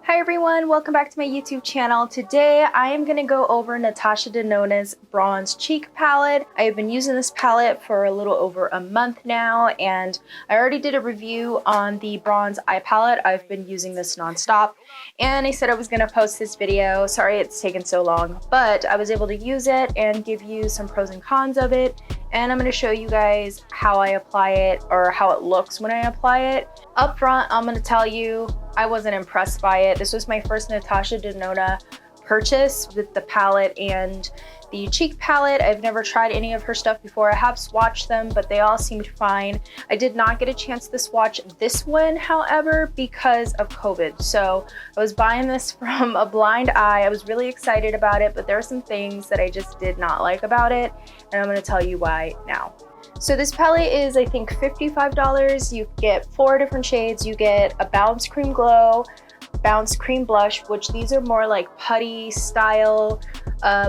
Hi everyone, welcome back to my YouTube channel. Today I am going to go over Natasha Denona'S Bronze Cheek Palette. I have been using this palette for a little over a month now, and I already did a review on the Bronze Eye Palette. I've been using this non-stop, and I said I was going to post this video. Sorry it's taken so long, but I was able to use it and give you some pros and cons of it. And I'm going to show you guys how I apply it, or how it looks when I apply it. Up front, I'm going to tell you I wasn't impressed by it. This was my first Natasha Denona purchase with the palette and the cheek palette. I've never tried any of her stuff before. I have swatched them, but they all seemed fine. I did not get a chance to swatch this one, however, because of COVID. So I was buying this from a blind eye. I was really excited about it, but there are some things that I just did not like about it, and I'm going to tell you why now. So this palette is, I think, $55. You get 4 different shades. You get a Bounce Cream Glow, Bounce Cream Blush, which these are more like putty style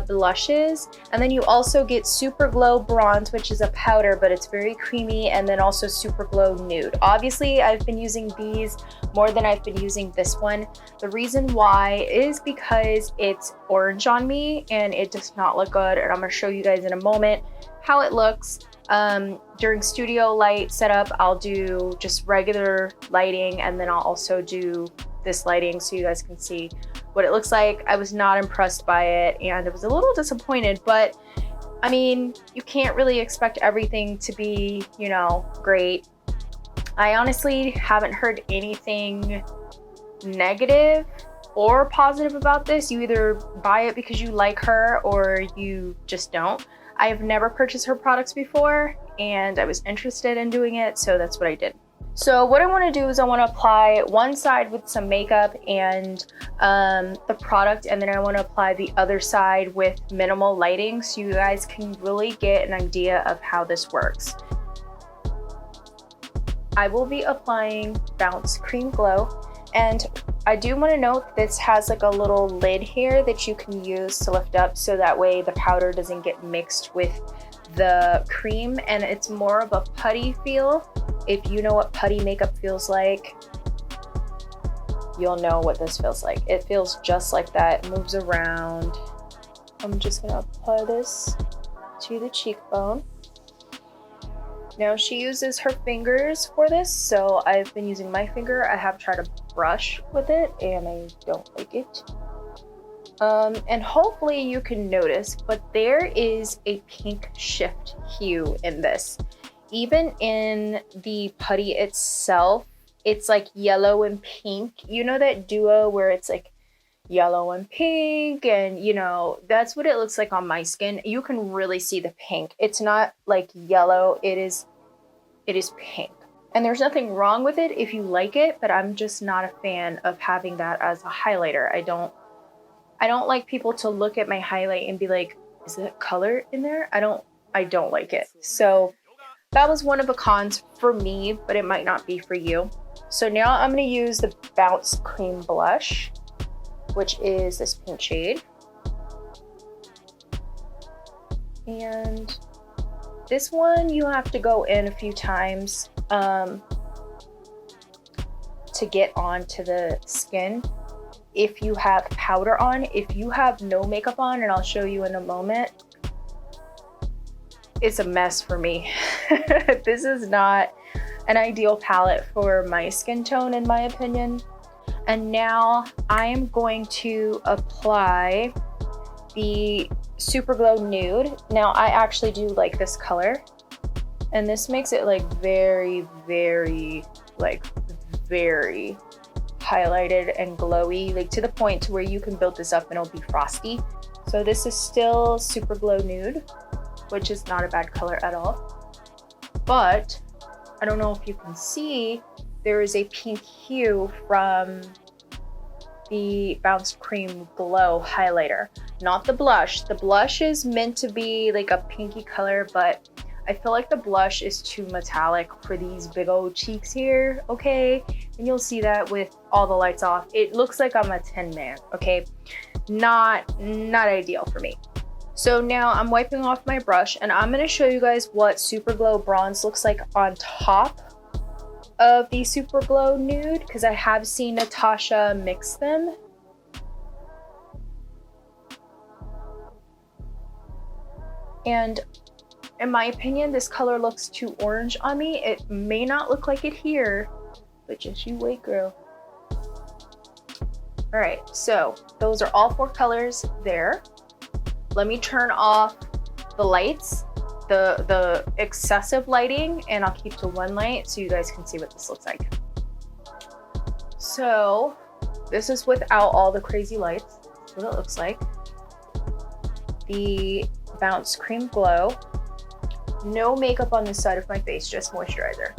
blushes. And then you also get Super Glow Bronze, which is a powder, but it's very creamy, and then also Super Glow Nude. Obviously, I've been using these more than I've been using this one. The reason why is because it's orange on me and it does not look good, and I'm going to show you guys in a moment how it looks. During studio light setup, I'll do just regular lighting, and then I'll also do this lighting so you guys can see what it looks like. I was not impressed by it, and I was a little disappointed, but I mean, you can't really expect everything to be, you know, great. I honestly haven't heard anything negative or positive about this. You either buy it because you like her or you just don't. I've never purchased her products before, and I was interested in doing it, so that's what I did. So what I want to do is I want to apply one side with some makeup and the product, and then I want to apply the other side with minimal lighting so you guys can really get an idea of how this works. I will be applying Bounce Cream Glow, and I do want to note this has like a little lid here that you can use to lift up, so that way the powder doesn't get mixed with the cream, and it's more of a putty feel. If you know what putty makeup feels like, you'll know what this feels like. It feels just like that. It moves around. I'm just gonna apply this to the cheekbone. Now she uses her fingers for this, so I've been using my finger. I have tried to brush with it and I don't like it. And hopefully you can notice, but there is a pink shift hue in this. Even in the putty itself, it's like yellow and pink. You know that duo where it's like yellow and pink, and you know, that's what it looks like on my skin. You can really see the pink. It's not like yellow, it is pink. And there's nothing wrong with it if you like it, but I'm just not a fan of having that as a highlighter. I don't like people to look at my highlight and be like, is that color in there? I don't like it. So that was one of the cons for me, but it might not be for you. So now I'm going to use the Bounce Cream Blush, which is this pink shade. And this one you have to go in a few times to get onto the skin. If you have powder on, if you have no makeup on, and I'll show you in a moment, it's a mess for me. This is not an ideal palette for my skin tone, in my opinion. And now I am going to apply the Super Glow Nude. Now I actually do like this color, and this makes it like very highlighted and glowy, like to the point to where you can build this up and it'll be frosty. So this is still Super Glow Nude, which is not a bad color at all. But I don't know if you can see, there is a pink hue from the Bounce Cream Glow highlighter, not the blush. The blush is meant to be like a pinky color, but I feel like the blush is too metallic for these big old cheeks here, okay? And you'll see that with all the lights off. It looks like I'm a tin man, okay? Not ideal for me. So now I'm wiping off my brush, and I'm going to show you guys what Super Glow Bronze looks like on top of the Super Glow Nude because I have seen Natasha mix them. And in my opinion, this color looks too orange on me. It may not look like it here, but just you wait, girl. All right, so those are all 4 colors there. Let me turn off the lights, the excessive lighting, and I'll keep to 1 light so you guys can see what this looks like. So this is without all the crazy lights. That's what it looks like. The Bounce Cream Glow. No makeup on this side of my face, just moisturizer.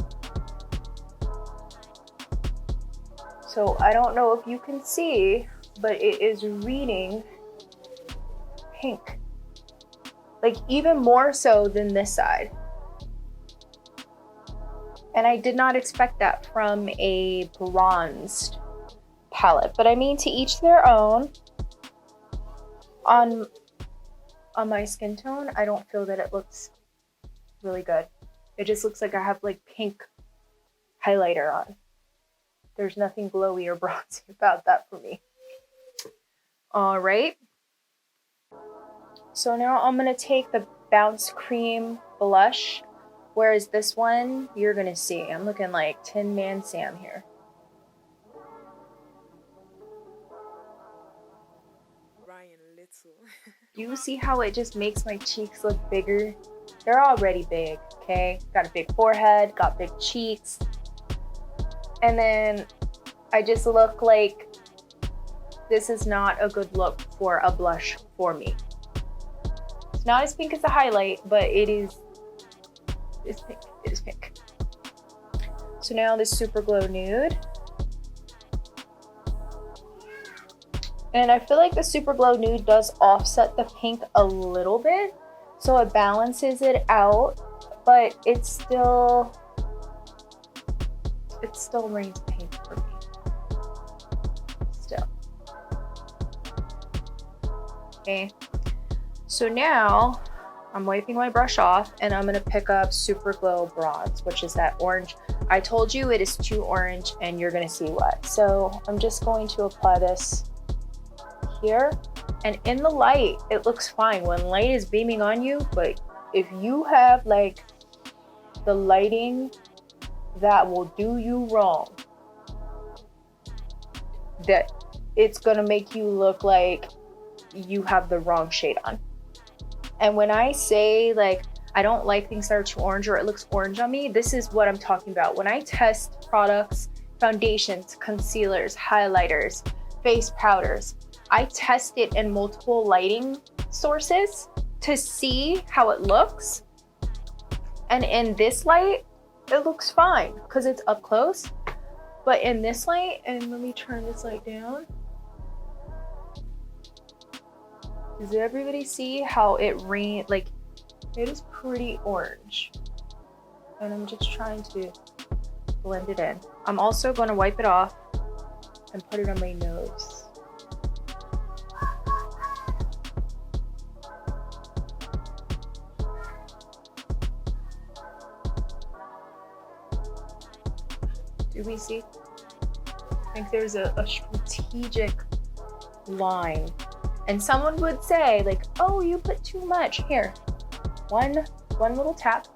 So I don't know if you can see, but it is reading pink. Like even more so than this side. And I did not expect that from a bronzed palette, but I mean, to each their own. On my skin tone, I don't feel that it looks really good. It just looks like I have like pink highlighter on. There's nothing glowy or bronzy about that for me. All right. So now I'm gonna take the Bounce Cream blush, whereas this one, you're gonna see, I'm looking like Tin Man Sam here. You see how it just makes my cheeks look bigger? They're already big, okay? Got a big forehead, got big cheeks. And then I just look like this is not a good look for a blush for me. It's not as pink as the highlight, but it's pink. It is pink. So now this Super Glow Nude. And I feel like the Super Glow Nude does offset the pink a little bit, so it balances it out, but it still reigns pink for me. Still. Okay. So now I'm wiping my brush off and I'm gonna pick up Super Glow Bronze, which is that orange. I told you it is too orange and you're gonna see what. So I'm just going to apply this here, and in the light it looks fine when light is beaming on you, but if you have like the lighting that will do you wrong, that it's gonna make you look like you have the wrong shade on. And when I say like I don't like things that are too orange or it looks orange on me, this is what I'm talking about. When I test products, foundations, concealers, highlighters, face powders, I test it in multiple lighting sources to see how it looks. And in this light, it looks fine because it's up close. But in this light, and let me turn this light down. Does everybody see how it like it is pretty orange? And I'm just trying to blend it in. I'm also going to wipe it off and put it on my nose. Do we see? I think there's a strategic line. And someone would say like, oh, you put too much. Here, one little tap.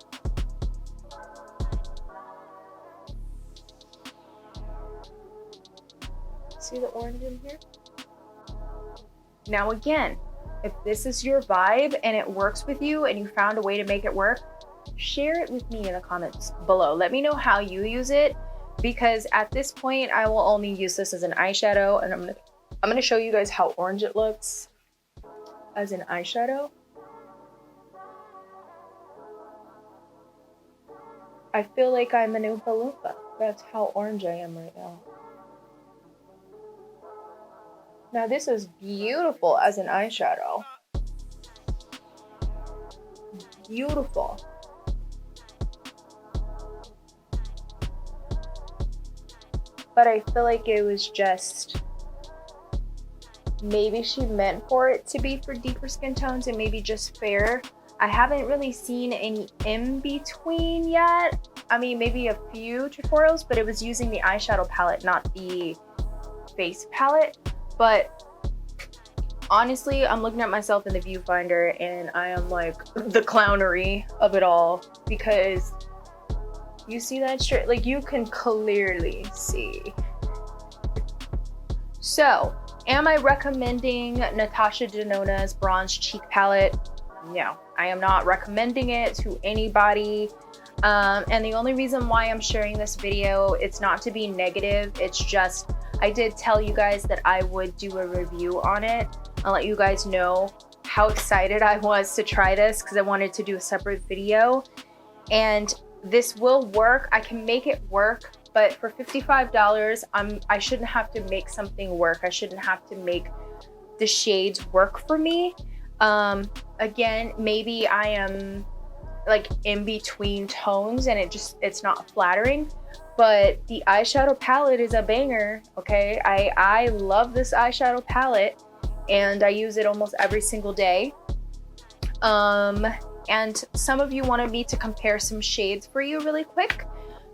See the orange in here? Now again, if this is your vibe and it works with you and you found a way to make it work, share it with me in the comments below. Let me know how you use it, because at this point I will only use this as an eyeshadow, and I'm gonna show you guys how orange it looks as an eyeshadow. I feel like I'm an Oompa Loompa. That's how orange I am right now. Now this is beautiful as an eyeshadow. Beautiful. But I feel like it was just, maybe she meant for it to be for deeper skin tones and maybe just fair. I haven't really seen any in between yet. I mean, maybe a few tutorials, but it was using the eyeshadow palette, not the face palette. But honestly, I'm looking at myself in the viewfinder and I am like the clownery of it all, because you see that straight, like you can clearly see. So, am I recommending Natasha Denona'S bronze cheek palette? No, I am not recommending it to anybody. And the only reason why I'm sharing this video, it's not to be negative, it's just I did tell you guys that I would do a review on it. I'll let you guys know how excited I was to try this, because I wanted to do a separate video. And this will work. I can make it work, but for $55, I shouldn't have to make something work. I shouldn't have to make the shades work for me. Again, maybe I am like in between tones and it's not flattering, but the eyeshadow palette is a banger. Okay, I love this eyeshadow palette and I use it almost every single day. And some of you wanted me to compare some shades for you really quick,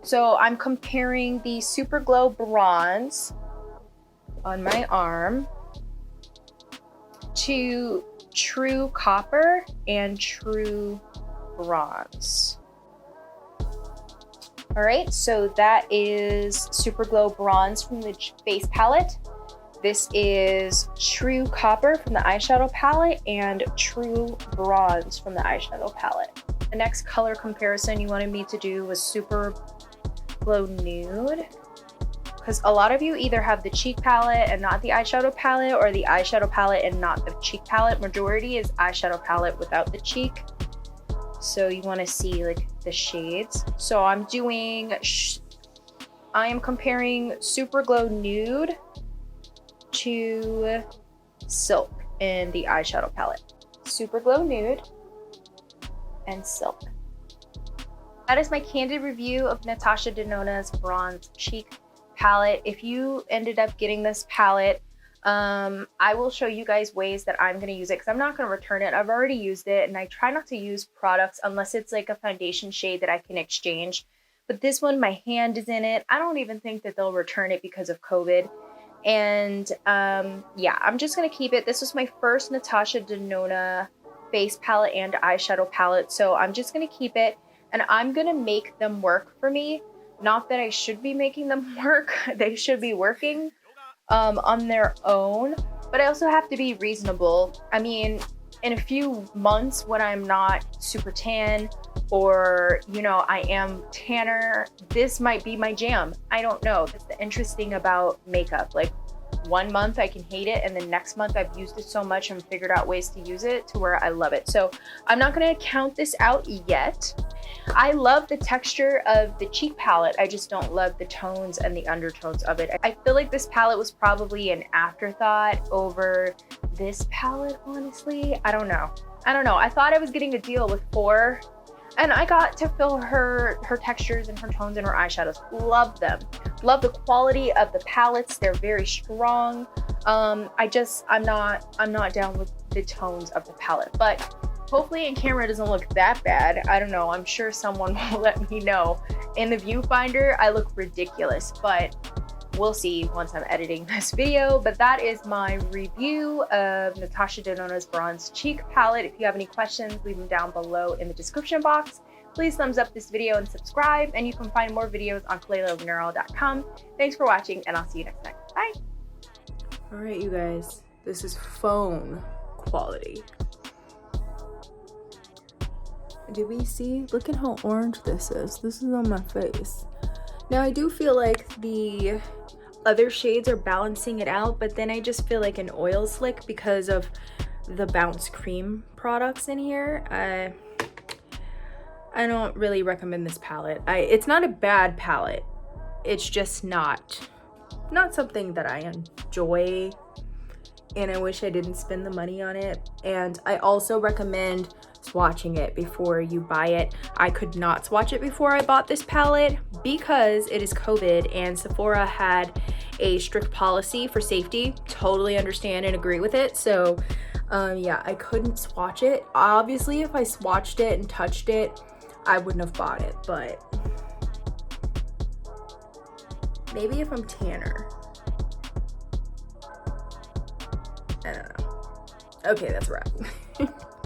so I'm comparing the Super Glow Bronze on my arm to True Copper and True Bronze. All right, so that is Super Glow Bronze from the face palette. This is True Copper from the eyeshadow palette and True Bronze from the eyeshadow palette. The next color comparison you wanted me to do was Super Glow Nude, because a lot of you either have the cheek palette and not the eyeshadow palette, or the eyeshadow palette and not the cheek palette. Majority is eyeshadow palette without the cheek. So you want to see like the shades. So I am comparing Super Glow Nude to Silk in the eyeshadow palette. Super Glow Nude and Silk. That is my candid review of Natasha Denona'S bronze cheek palette. If you ended up getting this palette, I will show you guys ways that I'm going to use it, because I'm not going to return it. I've already used it, and I try not to use products unless it's like a foundation shade that I can exchange. But this one, my hand is in it. I don't even think that they'll return it because of COVID. And yeah, I'm just going to keep it. This was my first Natasha Denona face palette and eyeshadow palette, so I'm just going to keep it, and I'm going to make them work for me. Not that I should be making them work. They should be working on their own, but I also have to be reasonable. I mean, in a few months when I'm not super tan, or you know, I am tanner, this might be my jam. I don't know. That's the interesting about makeup. Like, 1 month I can hate it, and the next month I've used it so much and figured out ways to use it to where I love it. So I'm not going to count this out yet. I love the texture of the cheek palette. I just don't love the tones and the undertones of it. I feel like this palette was probably an afterthought over this palette, honestly. I don't know. I thought I was getting a deal with 4, and I got to feel her textures and her tones and her eyeshadows. Love them. Love the quality of the palettes. They're very strong. I'm not down with the tones of the palette, but hopefully in camera it doesn't look that bad. I don't know. I'm sure someone will let me know. In the viewfinder, I look ridiculous, but we'll see once I'm editing this video. But that is my review of Natasha Denona'S bronze cheek palette. If you have any questions, leave them down below in the description box. Please thumbs up this video and subscribe, and you can find more videos on KaleiLagunero.com. Thanks for watching, and I'll see you next time. Bye. All right, you guys, this is phone quality. Do we see? Look at how orange this is. This is on my face. Now I do feel like the other shades are balancing it out, but then I just feel like an oil slick because of the Bounce Cream products in here. I don't really recommend this palette. It's not a bad palette. It's just not something that I enjoy, and I wish I didn't spend the money on it. And I also recommend swatching it before you buy it. I could not swatch it before I bought this palette because it is COVID and Sephora had a strict policy for safety. Totally understand and agree with it. So yeah, I couldn't swatch it. Obviously, if I swatched it and touched it, I wouldn't have bought it, but Maybe if I'm tanner. I don't know. Okay, that's a wrap.